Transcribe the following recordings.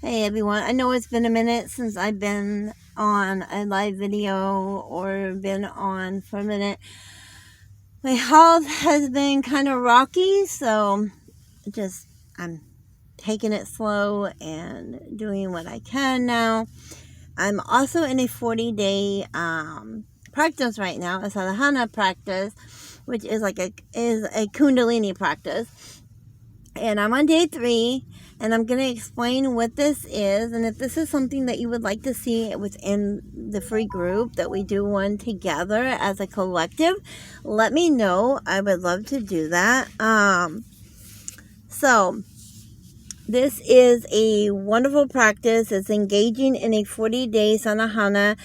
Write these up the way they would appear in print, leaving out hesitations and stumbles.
Hey everyone, I know it's been a minute since I've been on a live video or been on for a minute. My health has been kind of rocky, so I'm taking it slow and doing what I can now. I'm also in a 40-day practice right now, a Sadhana practice, which is a Kundalini practice. And I'm on day 3, and I'm going to explain what this is, and if this is something that you would like to see within the free group, that we do one together as a collective, let me know. I would love to do that. So this is a wonderful practice. It's engaging in a 40-day Sadhana.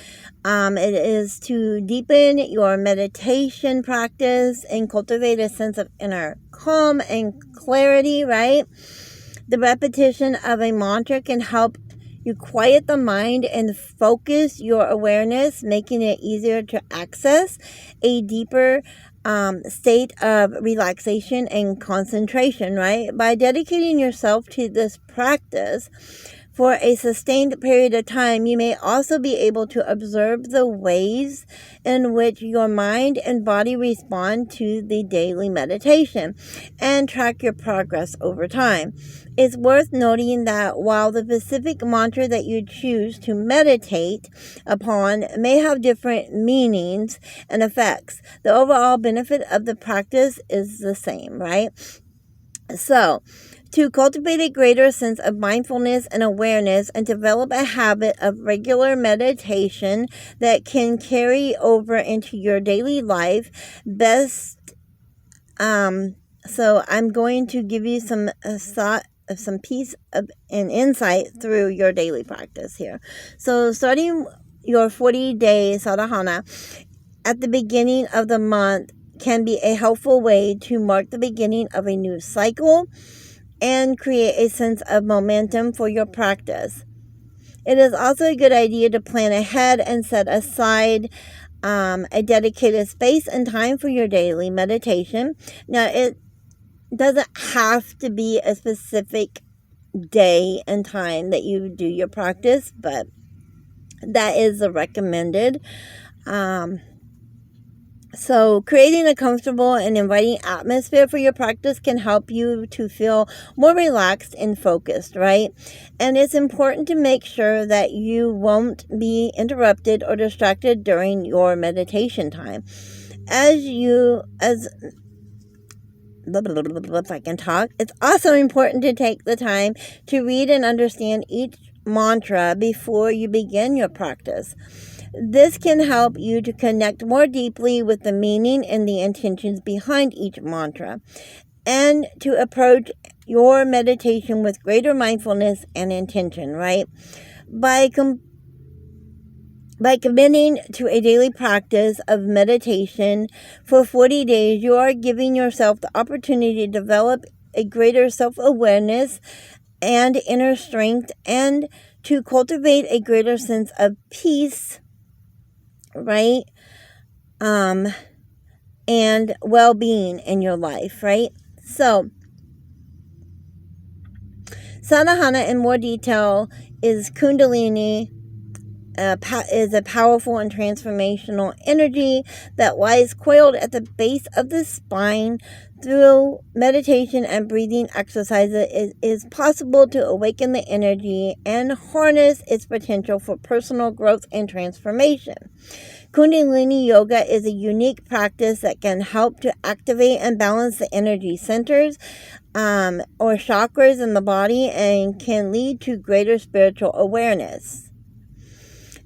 It is to deepen your meditation practice and cultivate a sense of inner calm and clarity, right? The repetition of a mantra can help you quiet the mind and focus your awareness, making it easier to access a deeper state of relaxation and concentration, right? By dedicating yourself to this practice for a sustained period of time, you may also be able to observe the ways in which your mind and body respond to the daily meditation and track your progress over time. It's worth noting that while the specific mantra that you choose to meditate upon may have different meanings and effects, the overall benefit of the practice is the same, right? So, to cultivate a greater sense of mindfulness and awareness and develop a habit of regular meditation that can carry over into your daily life, so I'm going to give you some piece of an insight through your daily practice here. So starting your 40-day sadhana at the beginning of the month can be a helpful way to mark the beginning of a new cycle and create a sense of momentum for your practice. It is also a good idea to plan ahead and set aside a dedicated space and time for your daily meditation. Now, it doesn't have to be a specific day and time that you do your practice, but that is the recommended. So creating a comfortable and inviting atmosphere for your practice can help you to feel more relaxed and focused, right? And it's important to make sure that you won't be interrupted or distracted during your meditation time. If I can talk, it's also important to take the time to read and understand each mantra before you begin your practice. This can help you to connect more deeply with the meaning and the intentions behind each mantra, and to approach your meditation with greater mindfulness and intention, right? By committing to a daily practice of meditation for 40 days, you are giving yourself the opportunity to develop a greater self-awareness and inner strength, and to cultivate a greater sense of peace, right? And well-being in your life, right? So, Sadhana in more detail is Kundalini, is a powerful and transformational energy that lies coiled at the base of the spine. Through meditation and breathing exercises, it is possible to awaken the energy and harness its potential for personal growth and transformation. Kundalini Yoga is a unique practice that can help to activate and balance the energy centers or chakras in the body, and can lead to greater spiritual awareness,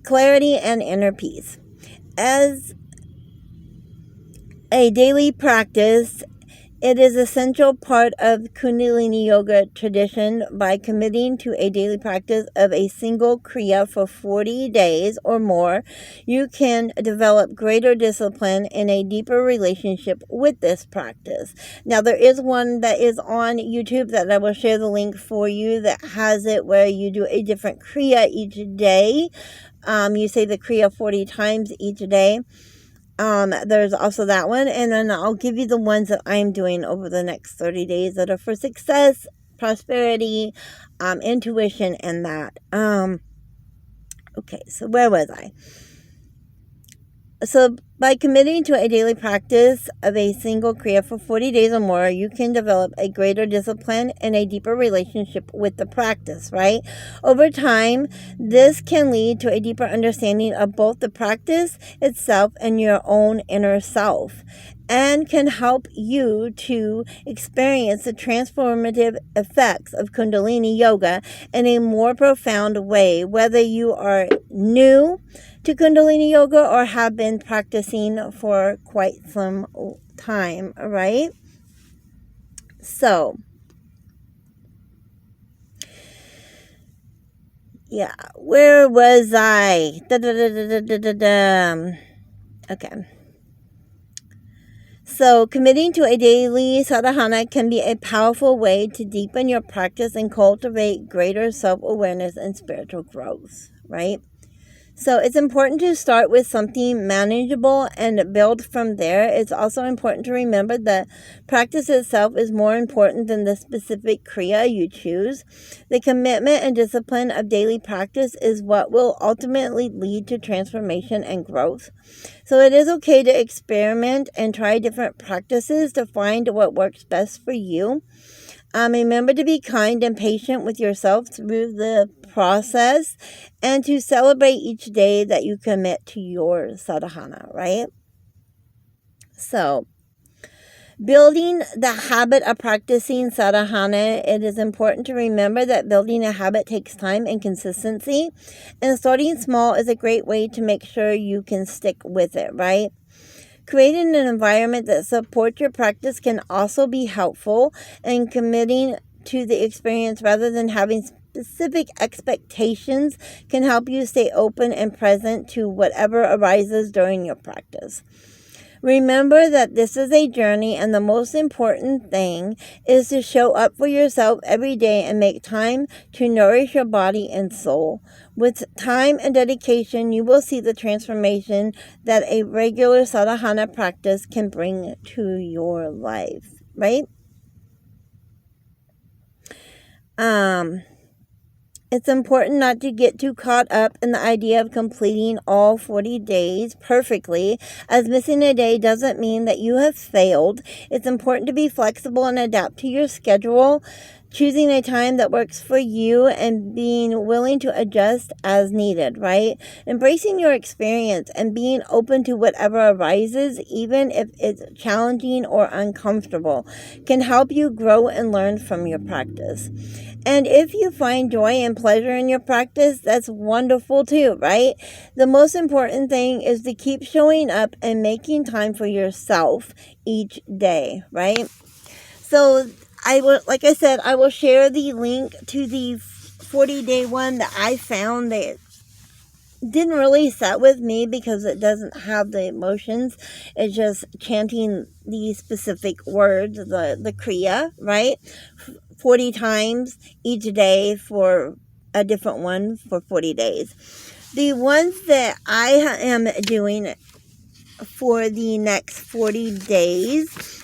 clarity, and inner peace. As a daily practice, it is an essential part of Kundalini Yoga tradition. By committing to a daily practice of a single Kriya for 40 days or more, you can develop greater discipline and a deeper relationship with this practice. Now, there is one that is on YouTube that I will share the link for you, that has it where you do a different Kriya each day. You say the Kriya 40 times each day. There's also that one, and then I'll give you the ones that I'm doing over the next 30 days that are for success, prosperity, intuition, and that. Okay, so where was I? So by committing to a daily practice of a single Kriya for 40 days or more, you can develop a greater discipline and a deeper relationship with the practice, right? Over time, this can lead to a deeper understanding of both the practice itself and your own inner self, and can help you to experience the transformative effects of Kundalini Yoga in a more profound way, whether you are new to Kundalini Yoga or have been practicing for quite some time, right? So, yeah, where was I? Okay. So, committing to a daily sadhana can be a powerful way to deepen your practice and cultivate greater self-awareness and spiritual growth, right? So it's important to start with something manageable and build from there. It's also important to remember that practice itself is more important than the specific Kriya you choose. The commitment and discipline of daily practice is what will ultimately lead to transformation and growth. So it is okay to experiment and try different practices to find what works best for you. Remember to be kind and patient with yourself through the process, and to celebrate each day that you commit to your sadhana, right? So, building the habit of practicing sadhana, it is important to remember that building a habit takes time and consistency, and starting small is a great way to make sure you can stick with it, right? Creating an environment that supports your practice can also be helpful, and committing to the experience rather than having specific expectations can help you stay open and present to whatever arises during your practice. Remember that this is a journey, and the most important thing is to show up for yourself every day and make time to nourish your body and soul. With time and dedication, you will see the transformation that a regular sadhana practice can bring to your life, right? It's important not to get too caught up in the idea of completing all 40 days perfectly, as missing a day doesn't mean that you have failed. It's important to be flexible and adapt to your schedule, choosing a time that works for you and being willing to adjust as needed, right? Embracing your experience and being open to whatever arises, even if it's challenging or uncomfortable, can help you grow and learn from your practice. And if you find joy and pleasure in your practice, that's wonderful too, right? The most important thing is to keep showing up and making time for yourself each day, right? So like I said, I will share the link to the 40-day one that I found that didn't really set with me because it doesn't have the emotions. It's just chanting the specific words, the Kriya, right? 40 times each day for a different one for 40 days. The ones that I am doing for the next 40 days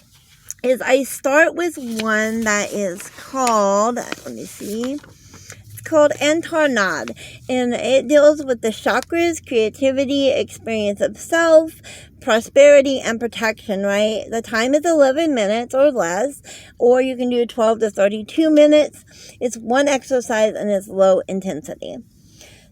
is I start with one that is called, let me see, it's called Antarnad, and it deals with the chakras, creativity, experience of self, prosperity, and protection, right? The time is 11 minutes or less, or you can do 12 to 32 minutes. It's one exercise and it's low intensity.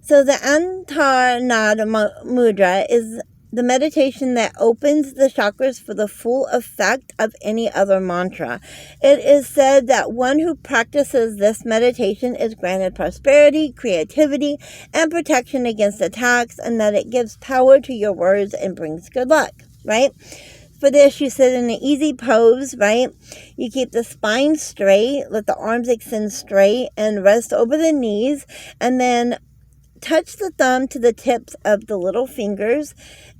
So the Antarnad Mudra is the meditation that opens the chakras for the full effect of any other mantra. It is said that one who practices this meditation is granted prosperity, creativity, and protection against attacks, and that it gives power to your words and brings good luck, right? For this, you sit in an easy pose, right? You keep the spine straight, let the arms extend straight, and rest over the knees, and then touch the thumb to the tips of the little fingers,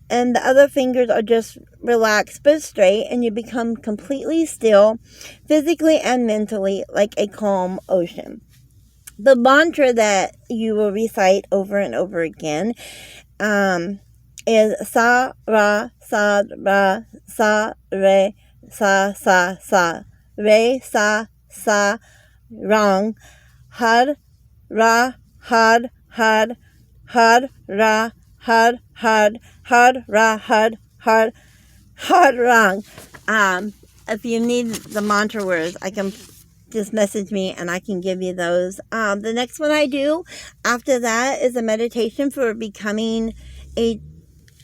and the other fingers are just relaxed but straight, and you become completely still, physically and mentally, like a calm ocean. The mantra that you will recite over and over again is sa ra sa re sa re sa Rang, Had, Ra, Had, Had, Had, Ra, Had, Had, Had, Ra, Had, Had, Had, Rang. If you need the mantra words, I can just message me and I can give you those. The next one I do after that is a meditation for becoming a...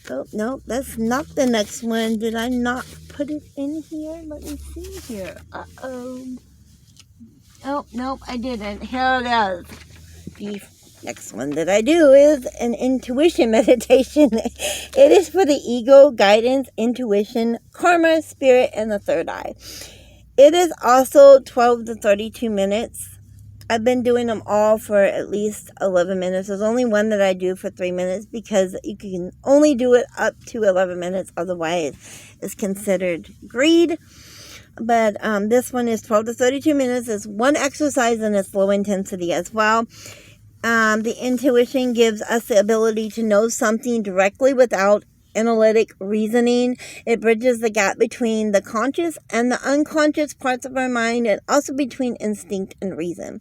Oh, no, that's not the next one. Did I not put it in here? Let me see here. Uh-oh. Oh, nope, I didn't. Here it is. The next one that I do is an intuition meditation. It is for the ego, guidance, intuition, karma, spirit, and the third eye. It is also 12 to 32 minutes. I've been doing them all for at least 11 minutes. There's only one that I do for 3 minutes because you can only do it up to 11 minutes. Otherwise, it's considered greed. But this one is 12 to 32 minutes. It's one exercise and it's low intensity as well. The intuition gives us the ability to know something directly without analytic reasoning. It bridges the gap between the conscious and the unconscious parts of our mind, and also between instinct and reason.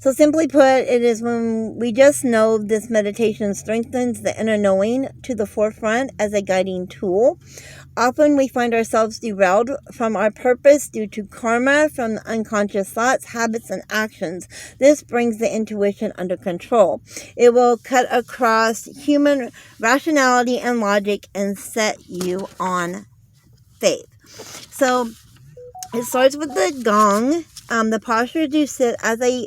So simply put, it is when we just know. This meditation strengthens the inner knowing to the forefront as a guiding tool. Often we find ourselves derailed from our purpose due to karma from the unconscious thoughts, habits, and actions. This brings the intuition under control. It will cut across human rationality and logic and set you on faith. So it starts with the gong. The posture to sit as a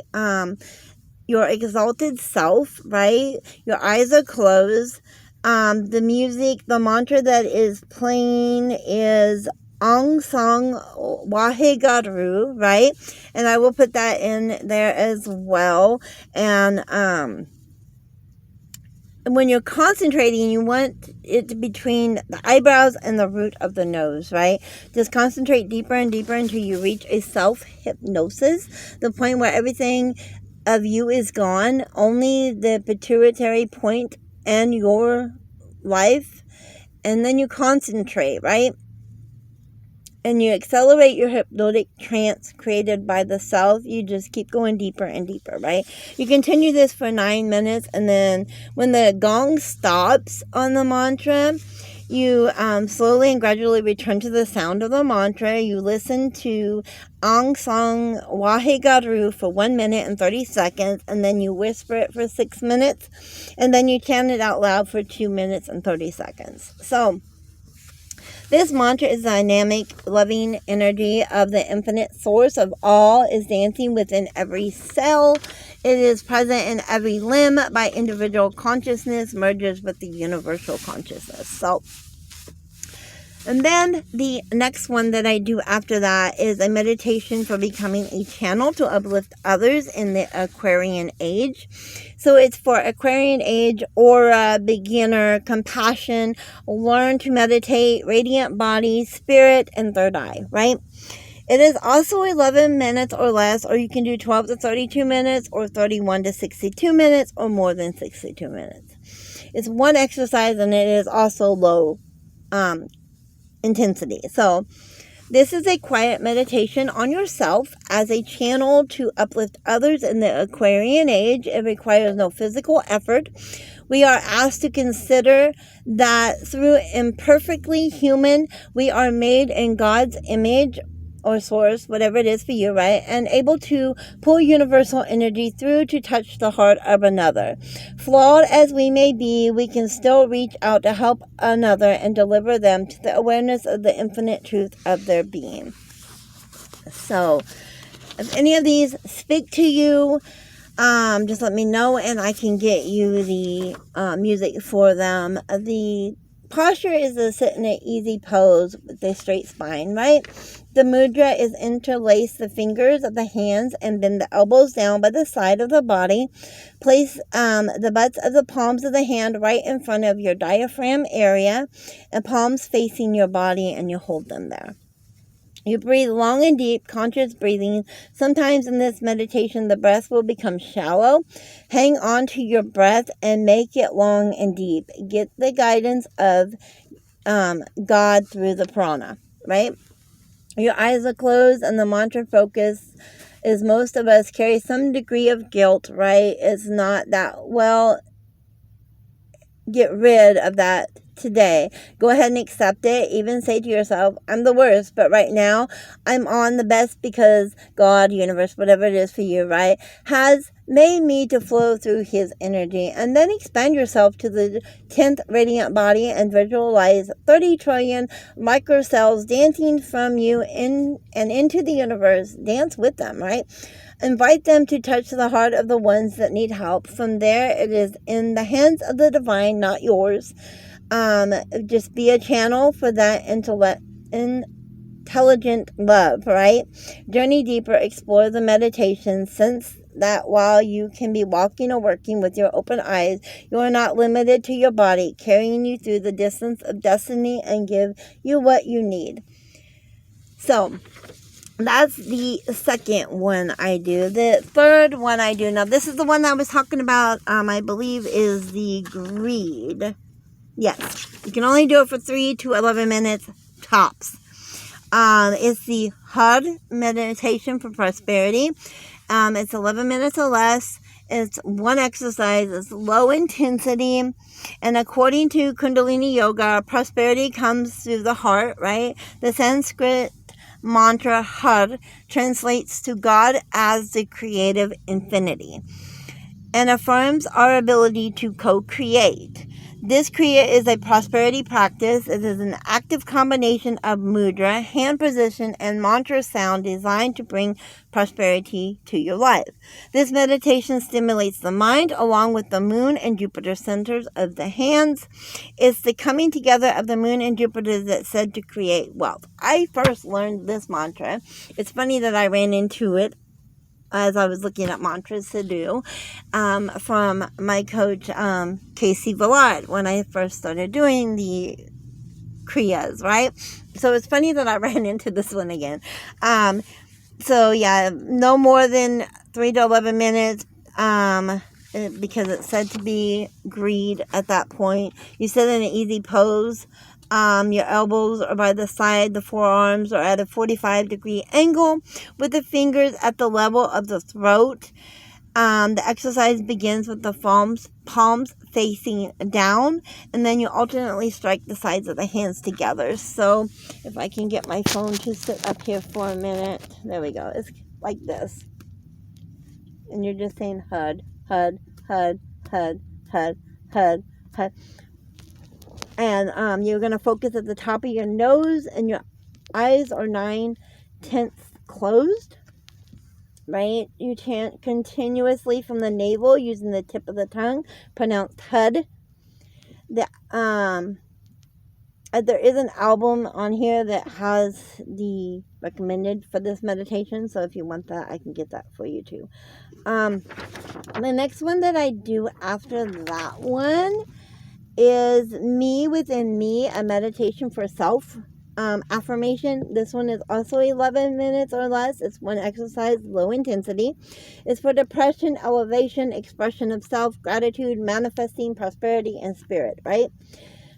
your exalted self, right? Your eyes are closed. The music, the mantra that is playing is Aung Song Wahegaru, right? And I will put that in there as well. And when you're concentrating, you want it between the eyebrows and the root of the nose, right? Just concentrate deeper and deeper until you reach a self-hypnosis, the point where everything of you is gone. Only the pituitary point and your life, and then you concentrate, right? And you accelerate your hypnotic trance created by the self. You just keep going deeper and deeper, right? You continue this for 9 minutes, and then when the gong stops on the mantra, you slowly and gradually return to the sound of the mantra. You listen to Aung Song Wahegaru for 1 minute and 30 seconds, and then you whisper it for 6 minutes, and then you chant it out loud for 2 minutes and 30 seconds. So this mantra is dynamic, loving energy of the infinite source of all is dancing within every cell. It is present in every limb by individual consciousness, merges with the universal consciousness. So, and then the next one that I do after that is a meditation for becoming a channel to uplift others in the Aquarian age. So it's for Aquarian age, aura, beginner, compassion, learn to meditate, radiant body, spirit, and third eye, right? It is also 11 minutes or less, or you can do 12 to 32 minutes, or 31 to 62 minutes, or more than 62 minutes. It's one exercise, and it is also low intensity. So this is a quiet meditation on yourself as a channel to uplift others in the Aquarian age. It requires no physical effort. We are asked to consider that through imperfectly human, we are made in God's image or source, whatever it is for you, right? And able to pull universal energy through to touch the heart of another. Flawed as we may be, we can still reach out to help another and deliver them to the awareness of the infinite truth of their being. So, if any of these speak to you, just let me know and I can get you the music for them. The posture is to sit in an easy pose with a straight spine, right? The mudra is interlace the fingers of the hands and bend the elbows down by the side of the body. Place the butts of the palms of the hand right in front of your diaphragm area and palms facing your body, and you hold them there. You breathe long and deep, conscious breathing. Sometimes in this meditation, the breath will become shallow. Hang on to your breath and make it long and deep. Get the guidance of God through the prana, right? Your eyes are closed and the mantra focus is most of us carry some degree of guilt, right? It's not that, well, get rid of that today. Go ahead and accept it. Even say to yourself, I'm the worst, but right now I'm on the best because God, universe, whatever it is for you, right, has made me to flow through his energy. And then expand yourself to the 10th radiant body and visualize 30 trillion microcells dancing from you in and into the universe. Dance with them, right? Invite them to touch the heart of the ones that need help. From there, it is in the hands of the divine, not yours. Just be a channel for that intelligent love, right? Journey deeper, explore the meditation. Sense that while you can be walking or working with your open eyes, you are not limited to your body, carrying you through the distance of destiny and give you what you need. So, that's the second one I do. The third one I do, now this is the one that I was talking about, I believe is the greed. Yes, you can only do it for 3 to 11 minutes tops. It's the HUD meditation for prosperity. It's 11 minutes or less. It's one exercise. It's low intensity. And according to Kundalini Yoga, prosperity comes through the heart, right? The Sanskrit mantra HUD translates to God as the creative infinity and affirms our ability to co-create. This Kriya is a prosperity practice. It is an active combination of mudra, hand position, and mantra sound designed to bring prosperity to your life. This meditation stimulates the mind along with the moon and Jupiter centers of the hands. It's the coming together of the moon and Jupiter that's said to create wealth. I first learned this mantra. It's funny that I ran into it as I was looking at mantras to do, from my coach, Casey Villard, when I first started doing the Kriyas, right? So it's funny that I ran into this one again. So yeah, no more than 3 to 11 minutes, because it's said to be greed at that point. You sit in an easy pose. Your elbows are by the side, the forearms are at a 45-degree angle with the fingers at the level of the throat. The exercise begins with the palms facing down, and then you alternately strike the sides of the hands together. So if I can get my phone to sit up here for a minute. There we go. It's like this. And you're just saying HUD, HUD, HUD, HUD, HUD, HUD, HUD. And you're going to focus at the top of your nose, and your eyes are 9/10 closed, right? You chant continuously from the navel using the tip of the tongue, pronounced HUD. There is an album on here that has the recommended for this meditation, so if you want that, I can get that for you too. The next one that I do after that one is Me Within Me, a meditation for self affirmation. This one is also 11 minutes or less. It's one exercise, low intensity. It's for depression, elevation, expression of self, gratitude, manifesting prosperity, and spirit, right?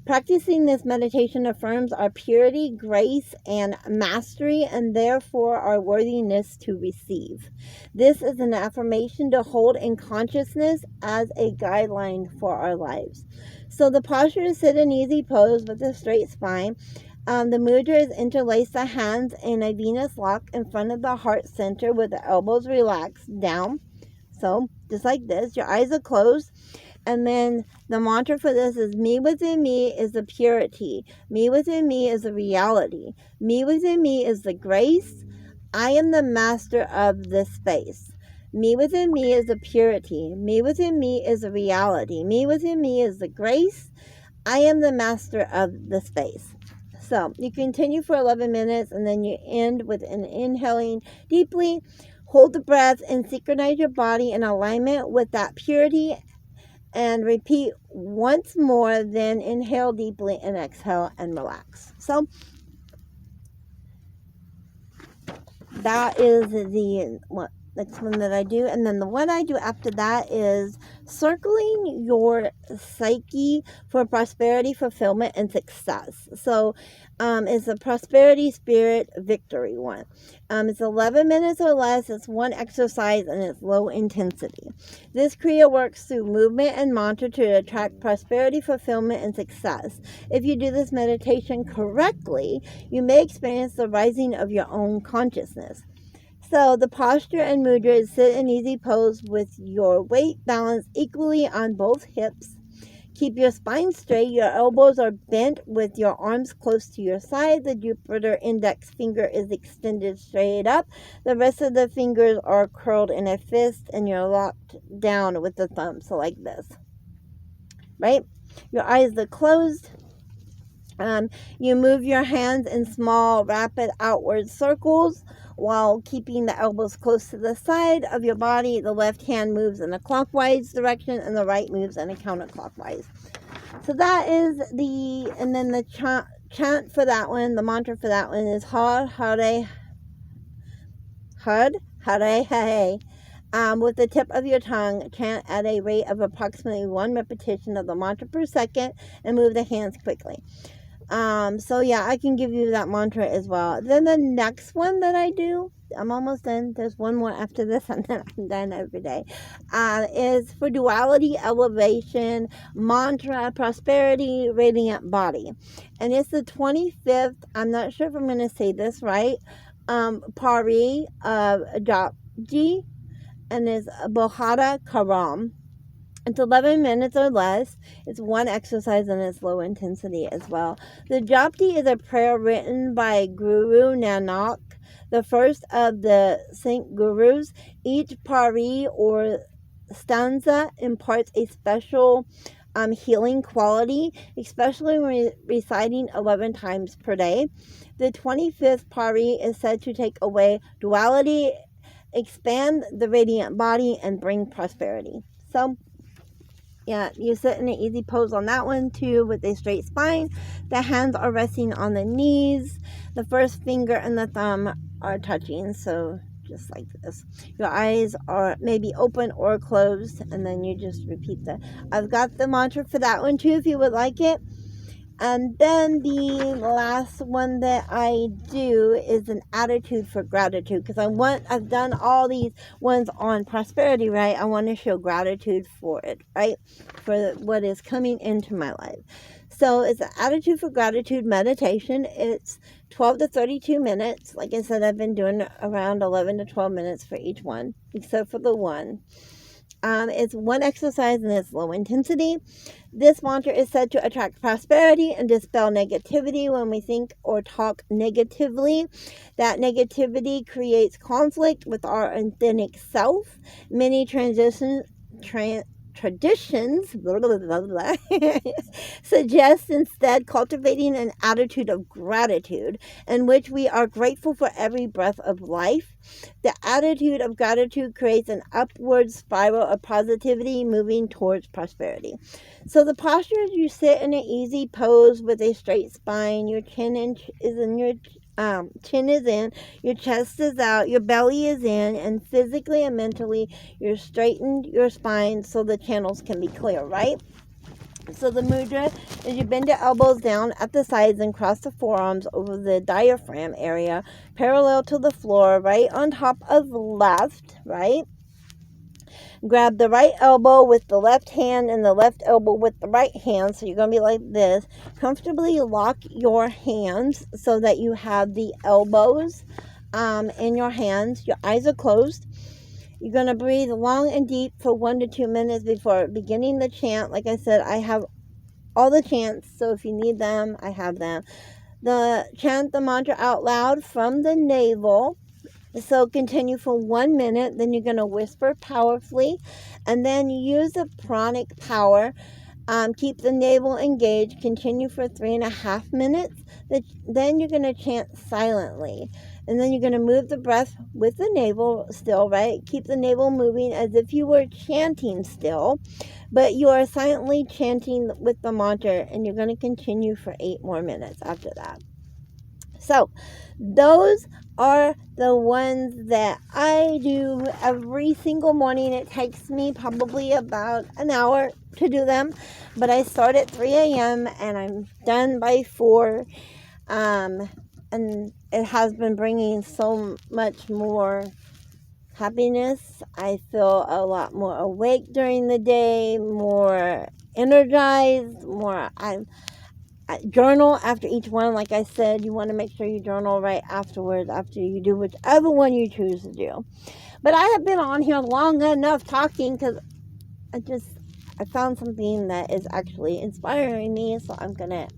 Practicing this meditation affirms our purity, grace, and mastery, and therefore our worthiness to receive. This is an affirmation to hold in consciousness as a guideline for our lives. So the posture is sit in easy pose with a straight spine. The mudra is interlace the hands in a Venus lock in front of the heart center with the elbows relaxed down. So just like this, your eyes are closed. And then the mantra for this is Me within me is the purity. Me within me is the reality. Me within me is the grace. I am the master of this space. Me within me is the purity. Me within me is the reality. Me within me is the grace. I am the master of the space. So you continue for 11 minutes, and then you end with an inhaling deeply. Hold the breath and synchronize your body in alignment with that purity. And repeat once more, then inhale deeply and exhale and relax. So that is the next one that I do. And then the one I do after that is circling your psyche for prosperity, fulfillment, and success. So it's a prosperity spirit victory one. It's 11 minutes or less. It's one exercise and it's low intensity. This Kriya works through movement and mantra to attract prosperity, fulfillment, and success. If you do this meditation correctly, you may experience the rising of your own consciousness. So the posture and mudra is sit in easy pose with your weight balanced equally on both hips. Keep your spine straight. Your elbows are bent with your arms close to your side. The Jupiter index finger is extended straight up. The rest of the fingers are curled in a fist and you're locked down with the thumb. So like this, right? Your eyes are closed. You move your hands in small, rapid outward circles while keeping the elbows close to the side of your body. The left hand moves in a clockwise direction and the right moves in a counterclockwise. So that is and then the chant for that one, the mantra for that one is Had, Hare, Hare. With the tip of your tongue, chant at a rate of approximately 1 repetition of the mantra per second and move the hands quickly. So yeah, I can give you that mantra as well. Then the next one that I do, I'm almost done. There's one more after this, and then I'm done every day. Is for duality, elevation, mantra, prosperity, radiant body. And it's the 25th, I'm not sure if I'm going to say this right, Pari of Japji, and is Bohara Karam. It's 11 minutes or less. It's one exercise and it's low intensity as well. The Japji is a prayer written by Guru Nanak, the first of the Saint Gurus. Each pari or stanza imparts a special healing quality, especially when reciting 11 times per day. The 25th pari is said to take away duality, expand the radiant body, and bring prosperity. So yeah, you sit in an easy pose on that one too with a straight spine. The hands are resting on the knees. The first finger and the thumb are touching, so just like this. Your eyes are maybe open or closed, and then you just repeat that. I've got the mantra for that one too if you would like it. And then the last one that I do is an attitude for gratitude, because I've done all these ones on prosperity, right? I want to show gratitude for it, right? For what is coming into my life. So it's an attitude for gratitude meditation. It's 12 to 32 minutes. Like I said, I've been doing around 11 to 12 minutes for each one, except for the one. It's one exercise and it's low intensity. This mantra is said to attract prosperity and dispel negativity when we think or talk negatively. That negativity creates conflict with our authentic self. Many traditions blah, blah, blah, blah, suggest instead cultivating an attitude of gratitude in which we are grateful for every breath of life. The attitude of gratitude creates an upward spiral of positivity moving towards prosperity. So the posture is you sit in an easy pose with a straight spine. Your chin is in your chin is in, your chest is out, your belly is in, and physically and mentally you're straightened your spine so the channels can be clear, right? So the mudra is you bend your elbows down at the sides and cross the forearms over the diaphragm area, parallel to the floor, right on top of left, right? Grab the right elbow with the left hand and the left elbow with the right hand. So you're going to be like this. Comfortably lock your hands so that you have the elbows in your hands. Your eyes are closed. You're going to breathe long and deep for 1 to 2 minutes before beginning the chant. Like I said, I have all the chants, so if you need them, I have them. Chant the mantra out loud from the navel. So continue for 1 minute, then you're going to whisper powerfully, and then use the pranic power. Keep the navel engaged. Continue for 3.5 minutes. Then you're going to chant silently. And then you're going to move the breath with the navel still, right? Keep the navel moving as if you were chanting still, but you are silently chanting with the mantra, and you're going to continue for 8 more minutes after that. So those are the ones that I do every single morning. It takes me probably about an hour to do them, but I start at 3 a.m. and I'm done by 4. And it has been bringing so much more happiness. I feel a lot more awake during the day, more energized, I journal after each one. Like I said, you want to make sure you journal right afterwards, after you do whichever one you choose to do. But I have been on here long enough talking because I found something that is actually inspiring me, so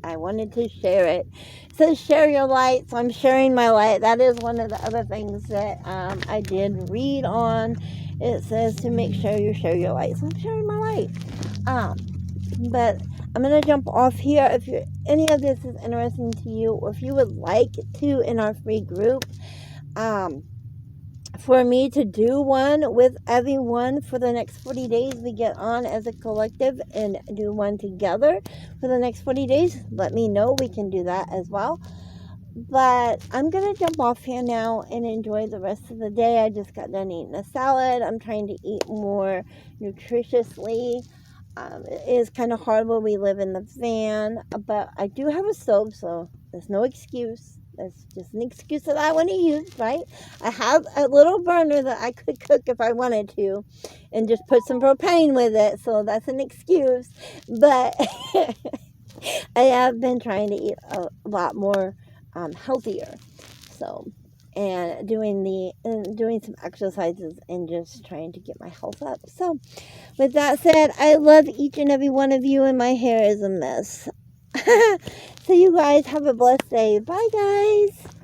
I wanted to share it. It says share your light, so I'm sharing my light. That is one of the other things that I did read on. It says to make sure you share your light, so I'm sharing my light. But I'm going to jump off here. If any of this is interesting to you, or if you would like to, in our free group, for me to do one with everyone for the next 40 days, we get on as a collective and do one together for the next 40 days, let me know. We can do that as well. But I'm going to jump off here now and enjoy the rest of the day. I just got done eating a salad. I'm trying to eat more nutritiously. It is kind of hard when we live in the van, but I do have a stove, so there's no excuse. That's just an excuse that I want to use, right? I have a little burner that I could cook if I wanted to and just put some propane with it, so that's an excuse. But I have been trying to eat a lot more healthier, so, and doing some exercises and just trying to get my health up. So with that said, I love each and every one of you, and my hair is a mess. So you guys have a blessed day. Bye, guys.